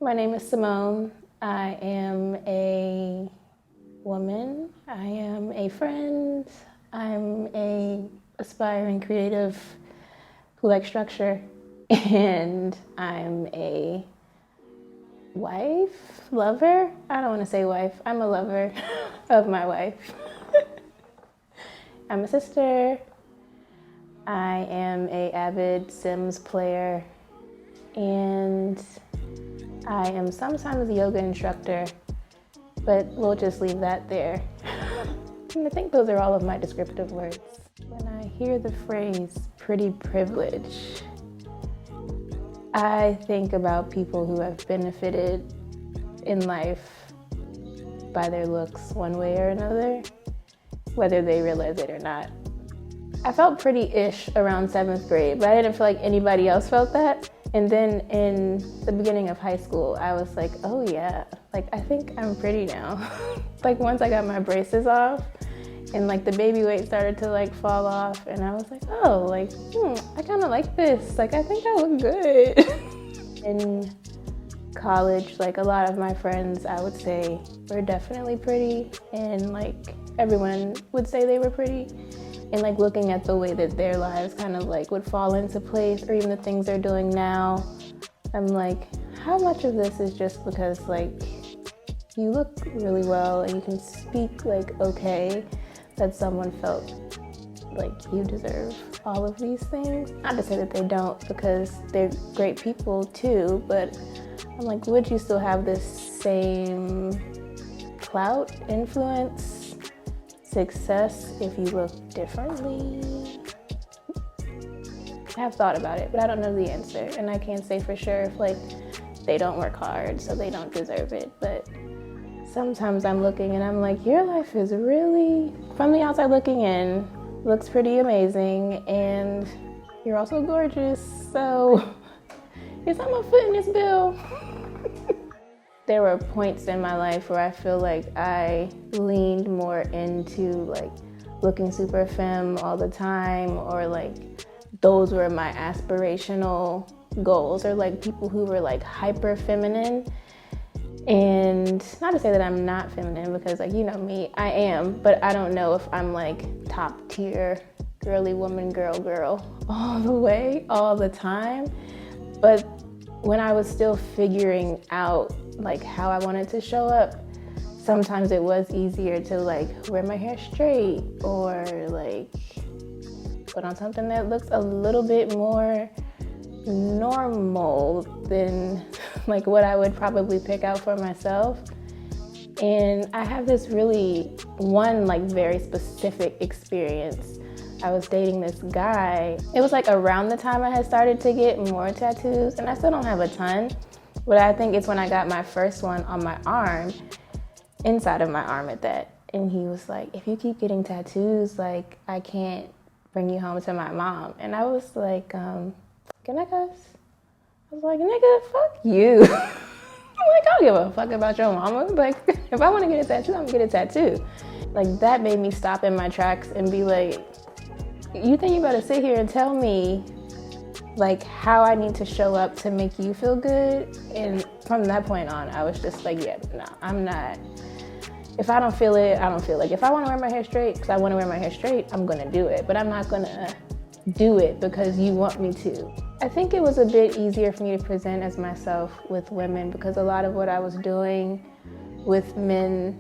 My name is Simone. I am a woman. I am a friend. I'm a aspiring creative who likes structure. And I'm a wife, lover. I don't want to say wife. I'm a lover of my wife. I'm a sister. I am a avid Sims player. And I am sometimes a yoga instructor, but we'll just leave that there. And I think those are all of my descriptive words. When I hear the phrase pretty privilege, I think about people who have benefited in life by their looks one way or another, whether they realize it or not. I felt pretty-ish around 7th grade, but I didn't feel like anybody else felt that. And then in the beginning of high school, I was like, oh yeah, like I think I'm pretty now. Like once I got my braces off and like the baby weight started to like fall off and I was like, oh, like, I kind of like this. Like I think I look good. In college, like a lot of my friends, I would say were definitely pretty and like everyone would say they were pretty. And like looking at the way that their lives kind of like would fall into place or even the things they're doing now, I'm like, how much of this is just because like you look really well and you can speak like okay, that someone felt like you deserve all of these things? Not to say that they don't, because they're great people too, but I'm like, would you still have this same clout, influence, success if you look differently? I have thought about it, but I don't know the answer. And I can't say for sure if like they don't work hard, so they don't deserve it. But sometimes I'm looking and I'm like, your life is really, from the outside looking in, looks pretty amazing. And you're also gorgeous. So is that my foot in this bill? There were points in my life where I feel like I leaned more into like looking super femme all the time, or like those were my aspirational goals, or like people who were like hyper feminine. And not to say that I'm not feminine, because like, you know me, I am, but I don't know if I'm like top tier girly woman, girl all the way, all the time. But when I was still figuring out like how I wanted to show up, sometimes it was easier to like wear my hair straight or like put on something that looks a little bit more normal than like what I would probably pick out for myself. And I have this really one like very specific experience. I was dating this guy. It was like around the time I had started to get more tattoos, and I still don't have a ton, but I think it's when I got my first one on my arm, inside of my arm at that. And he was like, if you keep getting tattoos, like I can't bring you home to my mom. And I was like, can I cuss? I was like, nigga, fuck you. I'm like, I don't give a fuck about your mama. Like, if I want to get a tattoo, I'm gonna get a tattoo. Like that made me stop in my tracks and be like, you think you better sit here and tell me like how I need to show up to make you feel good? And from that point on, I was just like, yeah, no, I'm not. If I don't feel it, I don't feel like. If I want to wear my hair straight because I want to wear my hair straight, I'm gonna do it. But I'm not gonna do it because you want me to. I think it was a bit easier for me to present as myself with women, because a lot of what I was doing with men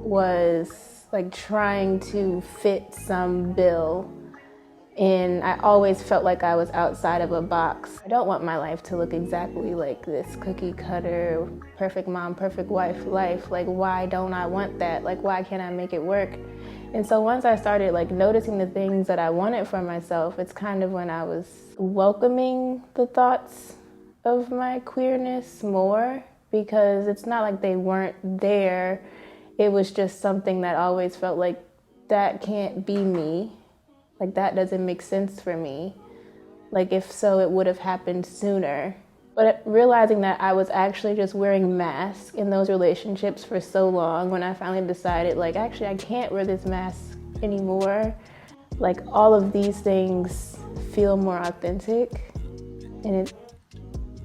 was like trying to fit some bill. And I always felt like I was outside of a box. I don't want my life to look exactly like this cookie cutter, perfect mom, perfect wife life. Like, why don't I want that? Like, why can't I make it work? And so once I started like noticing the things that I wanted for myself, it's kind of when I was welcoming the thoughts of my queerness more, because it's not like they weren't there. It was just something that always felt like that can't be me. Like that doesn't make sense for me. Like if so, it would have happened sooner. But realizing that I was actually just wearing masks in those relationships for so long, when I finally decided like, actually I can't wear this mask anymore. Like all of these things feel more authentic, and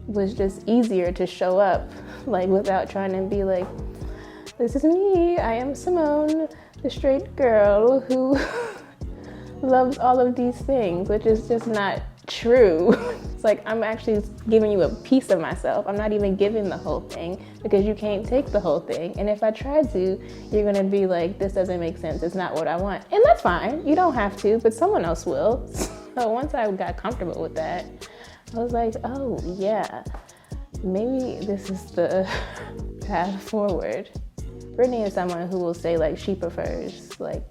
was just easier to show up, like without trying to be like, this is me, I am Simone, the straight girl who loves all of these things, which is just not true. It's like I'm actually giving you a piece of myself. I'm not even giving the whole thing because you can't take the whole thing. And if I try to, you're gonna be like, this doesn't make sense. It's not what I want. And that's fine. You don't have to, but someone else will. So once I got comfortable with that, I was like, oh yeah, maybe this is the path forward. Brittany is someone who will say like she prefers like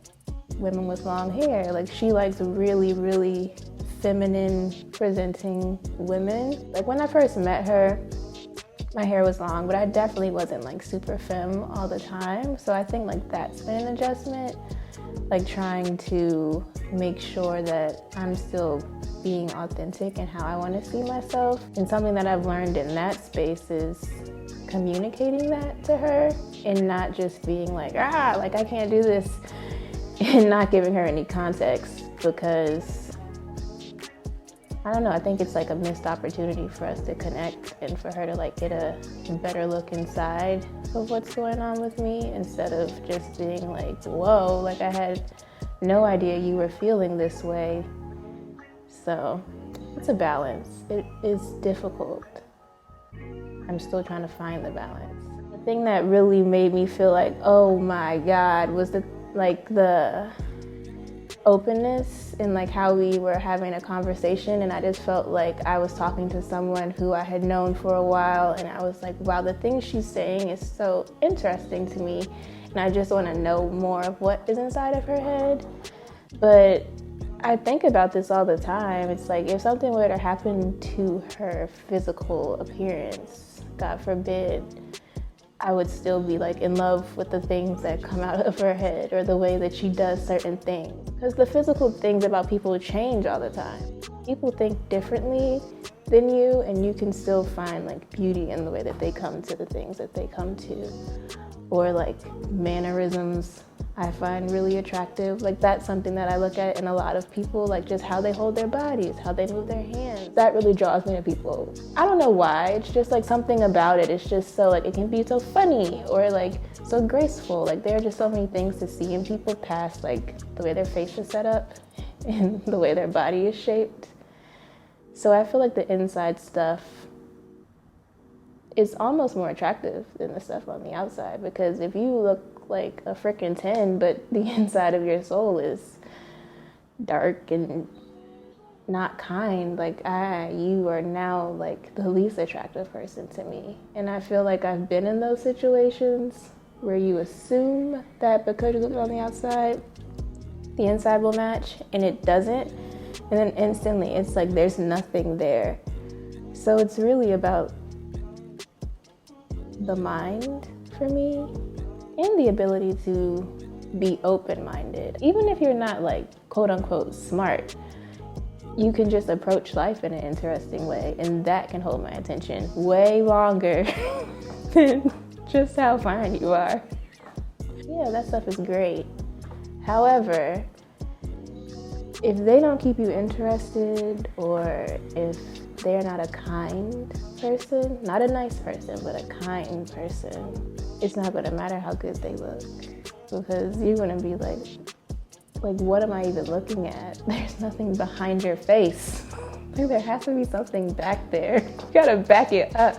women with long hair. Like she likes really, really feminine presenting women. Like when I first met her, my hair was long, but I definitely wasn't like super femme all the time. So I think like that's been an adjustment, like trying to make sure that I'm still being authentic in how I want to see myself. And something that I've learned in that space is communicating that to her and not just being like, like I can't do this, and not giving her any context, because I don't know, I think it's like a missed opportunity for us to connect and for her to like get a better look inside of what's going on with me, instead of just being like, whoa, like I had no idea you were feeling this way. So it's a balance. It is difficult. I'm still trying to find the balance. The thing that really made me feel like, oh my God, was the openness and like how we were having a conversation, and I just felt like I was talking to someone who I had known for a while, and I was like, wow, the things she's saying is so interesting to me, and I just want to know more of what is inside of her head. But I think about this all the time. It's like if something were to happen to her physical appearance, God forbid, I would still be like in love with the things that come out of her head or the way that she does certain things. Because the physical things about people change all the time. People think differently than you, and you can still find like beauty in the way that they come to the things that they come to. Or like mannerisms I find really attractive. Like that's something that I look at in a lot of people, like just how they hold their bodies, how they move their hands. That really draws me to people. I don't know why, it's just like something about it. It's just so like, it can be so funny or like so graceful. Like there are just so many things to see in people past like the way their face is set up and the way their body is shaped. So I feel like the inside stuff is almost more attractive than the stuff on the outside, because if you look like a freaking 10, but the inside of your soul is dark and not kind, like you are now like the least attractive person to me. And I feel like I've been in those situations where you assume that because you look on the outside, the inside will match, and it doesn't. And then instantly it's like there's nothing there. So it's really about the mind for me, and the ability to be open-minded. Even if you're not like quote unquote smart, you can just approach life in an interesting way, and that can hold my attention way longer than just how fine you are. Yeah, that stuff is great. However, if they don't keep you interested, or if they're not a kind person, not a nice person, but a kind person, it's not gonna matter how good they look, because you're gonna be like, what am I even looking at? There's nothing behind your face. Like there has to be something back there. You gotta back it up.